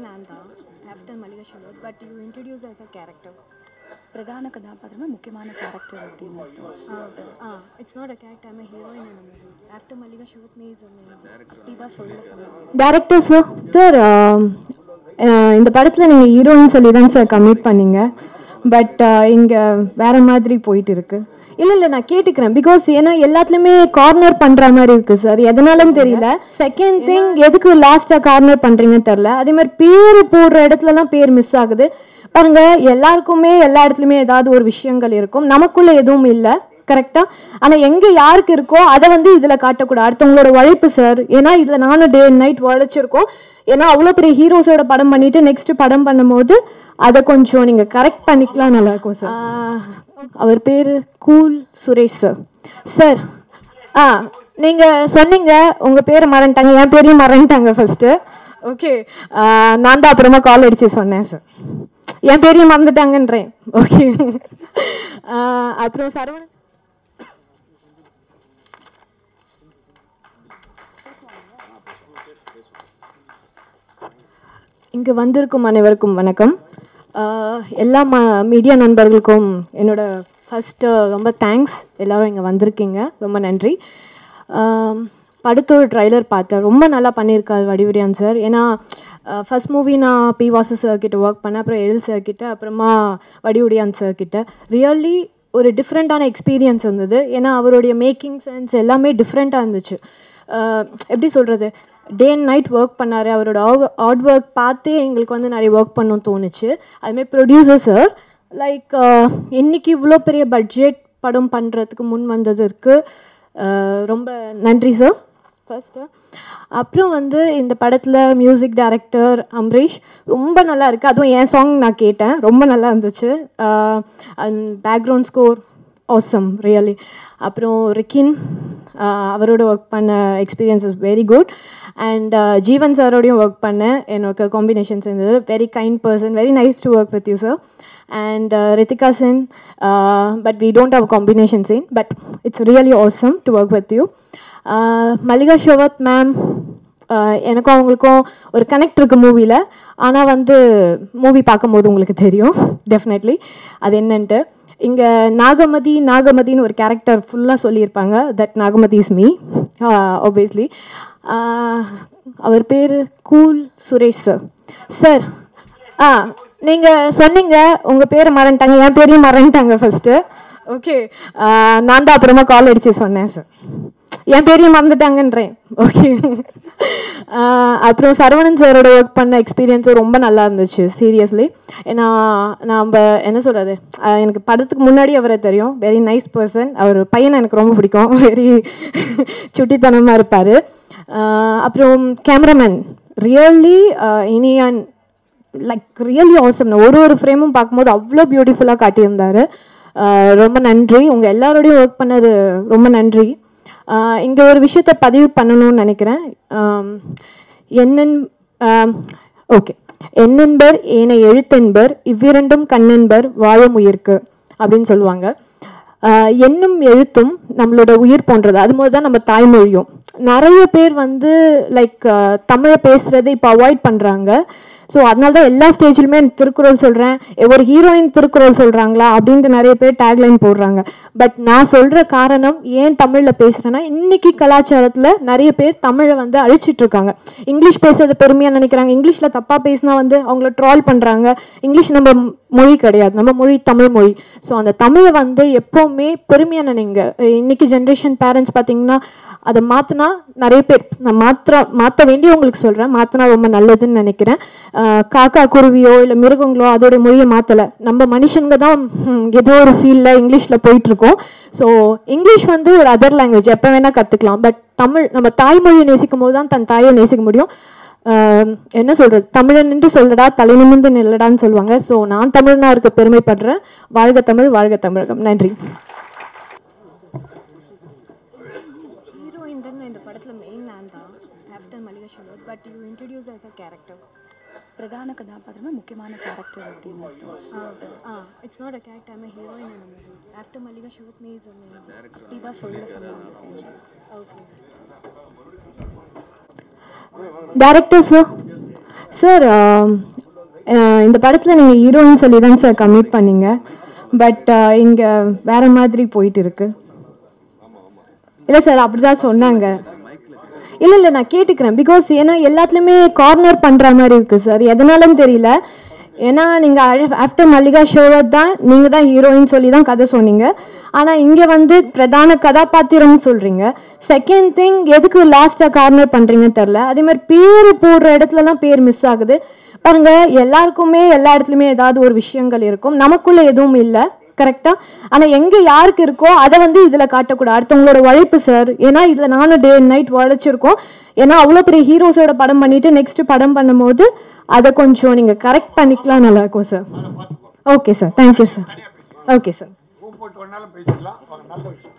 Nanda after Malika Sharot, but you introduced as a character. பிரதான கதாபாத்திரமே முக்கியமான character அப்படின்னு அர்த்தம். It's not a character, I'm a heroine in a movie. After Malika Sharot, me is a main. அப்படிதான் சொல்லுங்க. Director sir, இந்த படத்தில் நீங்கள் ஹீரோயின் சொல்லி தான் சார் கமிட் பண்ணீங்க, பட் இங்கே வேறு மாதிரி போயிட்டு இருக்கு. இல்லை நான் கேட்டுக்கிறேன், பிகாஸ் ஏன்னா எல்லாத்துலேயுமே கார்னர் பண்ணுற மாதிரி இருக்குது சார், எதனாலும் தெரியல. செகண்ட் திங், எதுக்கு லாஸ்ட்டாக கார்னர் பண்ணுறீங்கன்னு தெரில. அதே மாதிரி பேர் போடுற இடத்துலலாம் பேர் மிஸ் ஆகுது பாருங்க. எல்லாருக்குமே எல்லா இடத்துலையுமே ஏதாவது ஒரு விஷயங்கள் இருக்கும், நமக்குள்ளே எதுவும் இல்லை கரெக்டாக. ஆனால் எங்கே யாருக்கு இருக்கோ அதை வந்து இதில் காட்டக்கூடாது, அடுத்தவங்களோட உழைப்பு சார். ஏன்னா இதில் நானும் டே அண்ட் நைட் உழைச்சிருக்கோம். ஏன்னா அவ்வளோ பெரிய ஹீரோஸோட படம் பண்ணிவிட்டு நெக்ஸ்ட் படம் பண்ணும்போது அதை கொஞ்சம் நீங்கள் கரெக்ட் பண்ணிக்கலாம், நல்லாயிருக்கும் சார். அவர் பேர் கூல் சுரேஷ் சார். சார் நீங்கள் சொன்னீங்க உங்கள் பேரை மறந்துட்டாங்க, என் பேரையும் மறந்துட்டாங்க ஃபஸ்ட்டு. ஓகே, நான் தான் அப்புறமா கால் அடித்து சொன்னேன் சார், என் பேரையும் மறந்துட்டாங்கன்றேன். ஓகே, அப்புறம் சரவணன் இங்கே வந்திருக்கும் அனைவருக்கும் வணக்கம். எல்லா மீடியா நண்பர்களுக்கும் என்னோட ஃபஸ்ட்டு ரொம்ப தேங்க்ஸ். எல்லோரும் இங்கே வந்திருக்கீங்க, ரொம்ப நன்றி. படத்தோட ட்ரைலர் பார்த்தேன், ரொம்ப நல்லா பண்ணியிருக்காரு வடிவுரியான் சார். ஏன்னா ஃபஸ்ட் மூவி நான் பி வாசு சார் கிட்ட ஒர்க் பண்ணேன், அப்புறம் எழில் சார் கிட்ட, அப்புறமா வடிவுரியான் சார் கிட்ட. ரியலி ஒரு டிஃப்ரெண்ட்டான எக்ஸ்பீரியன்ஸ் இருந்தது. ஏன்னா அவருடைய மேக்கிங் சென்ஸ் எல்லாமே டிஃப்ரெண்ட்டாக இருந்துச்சு. எப்படி சொல்கிறது, டே அண்ட் நைட் ஒர்க் பண்ணார். அவரோட ஹார்ட் ஒர்க் பார்த்தே எங்களுக்கு வந்து நிறைய ஒர்க் பண்ணணும்னு தோணுச்சு. அதுமாதிரி ப்ரொடியூசர் சார் லைக் இன்றைக்கி இவ்வளோ பெரிய பட்ஜெட் படம் பண்ணுறதுக்கு முன் வந்ததற்கு ரொம்ப நன்றி சார் ஃபர்ஸ்ட்டு. அப்புறம் வந்து இந்த படத்தில் மியூசிக் டைரக்டர் அம்ரீஷ் ரொம்ப நல்லா இருக்குது. அதுவும் என் சாங் நான் கேட்டேன், ரொம்ப நல்லா இருந்துச்சு. And background score awesome really. அப்புறம் ரிக்கின் அவரோட ஒர்க் பண்ண experience is very good. And Jeevan சாரோடையும் ஒர்க் பண்ணேன், எனக்கு காம்பினேஷன்ஸ் இருந்தது. Very kind person, very nice to work with you sir. And Ritika Sen, but we don't have a combination scene, but it's really awesome to work with you. Malika Sharot ma'am, எனக்கும் அவங்களுக்கும் ஒரு connect இருக்குது மூவியில். ஆனால் வந்து movie பார்க்கும்போது உங்களுக்கு தெரியும் டெஃபினெட்லி அது என்னன்ட்டு. இங்கே நாகமதின்னு ஒரு கேரக்டர் ஃபுல்லாக சொல்லியிருப்பாங்க. That Nagamathi is me obviously. அவர் பேர் கூல் சுரேஷ் சார். சார் நீங்கள் சொன்னீங்க உங்கள் பேரை மறந்துட்டாங்க, என் பேரையும் மறந்துட்டாங்க ஃபஸ்ட்டு. ஓகே, நான் தான் அப்புறமா கால் அடித்து சொன்னேன் சார், என் பேரையும் மறந்துட்டாங்கன்றேன். ஓகே, அப்புறம் சரவணன் சாரோட ஒர்க் பண்ண எக்ஸ்பீரியன்ஸும் ரொம்ப நல்லா இருந்துச்சு சீரியஸ்லி. ஏன்னா நம்ம என்ன சொல்கிறது, எனக்கு படத்துக்கு முன்னாடி அவரை தெரியும், வெரி நைஸ் பர்சன். அவர் பையனை எனக்கு ரொம்ப பிடிக்கும், வெரி சுட்டித்தனமாக இருப்பார். அப்புறம் cameraman really Iniyan like really awesome. ஒரு ஃப்ரேமும் பார்க்கும்போது அவ்வளோ பியூட்டிஃபுல்லாக காட்டியிருந்தார். ரொம்ப நன்றி. உங்கள் எல்லாரோடையும் ஒர்க் பண்ணது ரொம்ப நன்றி. இங்கே ஒரு விஷயத்தை பதிவு பண்ணணும்னு நினைக்கிறேன். ஓகே, எண்ணென்பர் ஏனை எழுத்தென்பர் இவ்விரண்டும் கண்ணென்பர் வாழும் உயிர்க்கு அப்படின்னு சொல்லுவாங்க. எண்ணும் எழுத்தும் நம்மளோட உயிர் போன்றது, அது மாதிரி தான் நம்ம தாய்மொழியும். நிறைய பேர் வந்து லைக் தமிழை பேசுகிறதை இப்போ அவாய்ட் பண்ணுறாங்க. ஸோ அதனால தான் எல்லா ஸ்டேஜ்லையுமே திருக்குறள் சொல்கிறேன், ஒரு ஹீரோயின் திருக்குறள் சொல்கிறாங்களா அப்படின்ட்டு நிறைய பேர் டேக்லைன் போடுறாங்க. பட் நான் சொல்கிற காரணம் ஏன் தமிழில் பேசுகிறேன்னா, இன்றைக்கி கலாச்சாரத்தில் நிறைய பேர் தமிழை வந்து அழிச்சிட்ருக்காங்க. இங்கிலீஷ் பேசுறது பெருமையாக நினைக்கிறாங்க, இங்கிலீஷில் தப்பாக பேசினா வந்து அவங்கள ட்ரால் பண்ணுறாங்க. இங்கிலீஷ் நம்ம மொழி கிடையாது, நம்ம மொழி தமிழ் மொழி. ஸோ அந்த தமிழை வந்து எப்போவுமே பெருமையாக நினைங்க. இன்றைக்கி ஜென்ரேஷன் பேரண்ட்ஸ் பார்த்திங்கன்னா அதை மாற்றினா நிறைய பேர், நான் மாற்ற வேண்டியவங்களுக்கு சொல்கிறேன், மாற்றினா ரொம்ப நல்லதுன்னு நினைக்கிறேன். காக்கா குருவியோ இல்லை மிருகங்களோ அதோடைய மொழியை மாற்றலை, நம்ம மனுஷங்க தான் ஏதோ ஒரு ஃபீல்டில் இங்கிலீஷில் போயிட்டுருக்கோம். ஸோ இங்கிலீஷ் வந்து ஒரு அதர் லாங்குவேஜ், எப்போ வேணால் கற்றுக்கலாம். பட் தமிழ், நம்ம தாய்மொழியை நேசிக்கும் போது தான் தன் தாயை நேசிக்க முடியும். என்ன சொல்கிறது, தமிழன் என்று சொல்லடா தலை நிமிர்ந்து நில்லடான்னு சொல்லுவாங்க. ஸோ நான் தமிழ்னா இருக்க பெருமைப்படுறேன். வாழ்க தமிழ், வாழ்க தமிழகம். நன்றி. இந்த படத்தில் மெயின் நான் தான் after Mallika Sherawat, but you introduce as a character. பிரதான கதாபாத்திரமே முக்கியமான கேரக்டர் அப்படின்னு அர்த்தம். It's not a character, I'm a heroine in a movie. After Malika Sharot, me is a main. அப்படிதான் சொன்னாங்க. ஓகே, டைரக்டர் சார் சார் இந்த படத்தில் நீங்கள் ஹீரோயின் சொல்லி தான் சார் கமிட் பண்ணீங்க. பட் இங்கே வேற மாதிரி போயிட்டு இருக்கு. இல்லை சார் அப்படிதான் சொன்னாங்க. இல்லை நான் கேட்டுக்கிறேன். பிகாஸ் ஏன்னா எல்லாத்துலேயுமே கார்னர் பண்ணுற மாதிரி இருக்குது சார். எதனாலன்னு தெரியல. ஏன்னா நீங்கள் ஆஃப்டர் மல்லிகா ஷோவை தான் நீங்கள் தான் ஹீரோயின் சொல்லி தான் கதை சொன்னீங்க. ஆனால் இங்கே வந்து பிரதான கதாபாத்திரம்னு சொல்கிறீங்க. செகண்ட் திங் எதுக்கு லாஸ்ட்டாக கார்னர் பண்ணுறீங்கன்னு தெரில. அதே மாதிரி பேர் போடுற இடத்துலலாம் பேர் மிஸ் ஆகுது பாருங்க. எல்லாருக்குமே எல்லா இடத்துலையுமே ஏதாவது ஒரு விஷயங்கள் இருக்கும். நமக்குள்ளே எதுவும் இல்லை கரெக்டாக. ஆனால் எங்கே யாருக்கு இருக்கோ அதை வந்து இதில் காட்டக்கூடாது. அடுத்தவங்களோட உழைப்பு சார். ஏன்னா இதில் நானும் டே அண்ட் நைட் உழைச்சிருக்கோம். ஏன்னா அவ்வளோ பெரிய ஹீரோஸோட படம் பண்ணிவிட்டு நெக்ஸ்ட் படம் பண்ணும்போது அதை கொஞ்சம் நீங்கள் கரெக்ட் பண்ணிக்கலாம், நல்லாயிருக்கும் sir. Okay sir, thank you sir. Okay sir. போட்டு வேணாலும் பேசிக்கலாம். நல்ல விஷயம்.